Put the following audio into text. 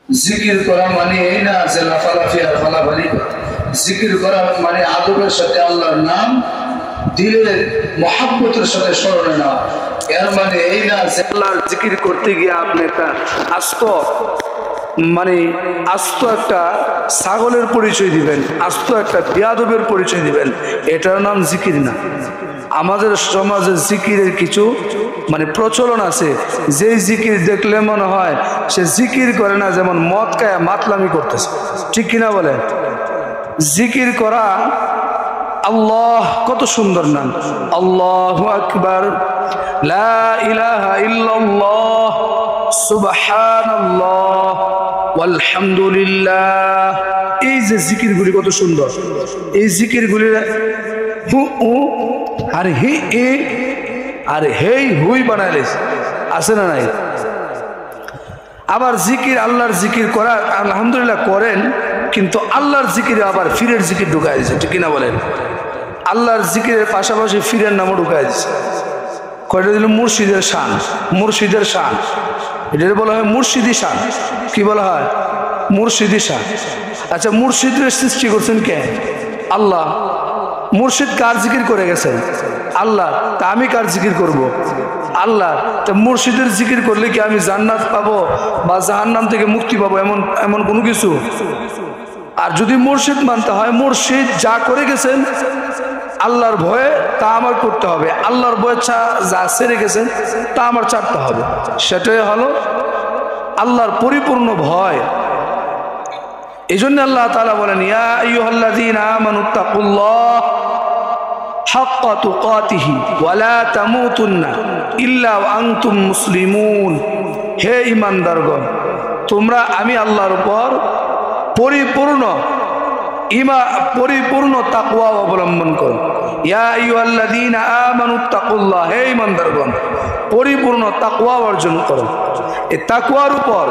জিকির করা মানে এই না যে লাফালাফি আর ফালাফালি করা। জিকির করা মানে আদবের সাথে আল্লাহর নাম দিলে মহাব্বতের সাথে স্মরণে না। এর মানে এই না যে আল্লাহর জিকির করতে গিয়ে আপনি একটা আস্ত একটা ছাগলের পরিচয় দিবেন, আস্ত একটা বেয়াদবের পরিচয় দিবেন, এটার নাম জিকির না। আমাদের সমাজে জিকিরের কিছু প্রচলন আছে, যেই জিকির দেখলে মনে হয় সে জিকির করে না, যেমন মদ খায় মাতলামি করতেছে, ঠিক কিনা বলে? জিকির করা, আল্লাহ কত সুন্দর নাম, আল্লাহু আকবার, লা ইলাহা ইল্লাল্লাহ, সুবহানাল্লাহ, আলহামদুলিল্লাহ। এই যে জিকিরগুলি কত সুন্দর, এই জিকিরগুলি হু উ আর হি এ আর হেই হুই বানাইলেস, আছে না নাই? আবার জিকির, আল্লাহর জিকির করা আলহামদুলিল্লাহ করেন, কিন্তু আল্লাহর জিকিরে আবার ফিরের জিকির ঢুকাই দিচ্ছে, ঠিক কিনা বলেন? আল্লাহর জিকিরের পাশাপাশি ফিরের নামও ঢুকাই দিচ্ছে। কয়টা দিল? মুর্শিদের শান, মুর্শিদের শান, এটা বলা হয় মুর্শিদি শান। কি বলা হয়? মুর্শিদি শান। আচ্ছা, মুর্শিদের সৃষ্টি করছেন কে? আল্লাহ। মুর্শিদ কার জিকির করে গেছেন? আল্লাহ। তা আমি কার জিকির করব? আল্লাহ। তা মুর্শিদের জিকির করলে কি আমি জান্নাত পাবো বা জাহান্নাম থেকে মুক্তি পাবো এমন কোনো কিছু? আর যদি মুর্শিদ মানতে হয়, মুর্শিদ যা করে গেছেন আল্লাহর ভয়ে তা আমার করতে হবে, আল্লাহর ভয়ে যা ছেড়ে গেছেন তা আমার ছাড়তে হবে। সেটাই হলো আল্লাহর পরিপূর্ণ ভয়। এই জন্য আল্লাহ তাআলা বলেন, ইয়া আইয়ুহাল্লাযীনা আমানুত্তাকুল্লাহ হাক্কা তুকাতিহি ওয়া লা তামুতুন্না ইল্লা ওয়া আনতুম মুসলিমুন। হে ঈমানদারগণ, তোমরা আমি আল্লাহর উপর পরিপূর্ণ তাকওয়া অবলম্বন করো। ইয়া আইয়ুহাল্লাযীনা আমানুত্তাকুল্লাহ, হে ঈমানদারগণ, পরিপূর্ণ তাকওয়া অর্জন করো। এই তাকওয়ার উপর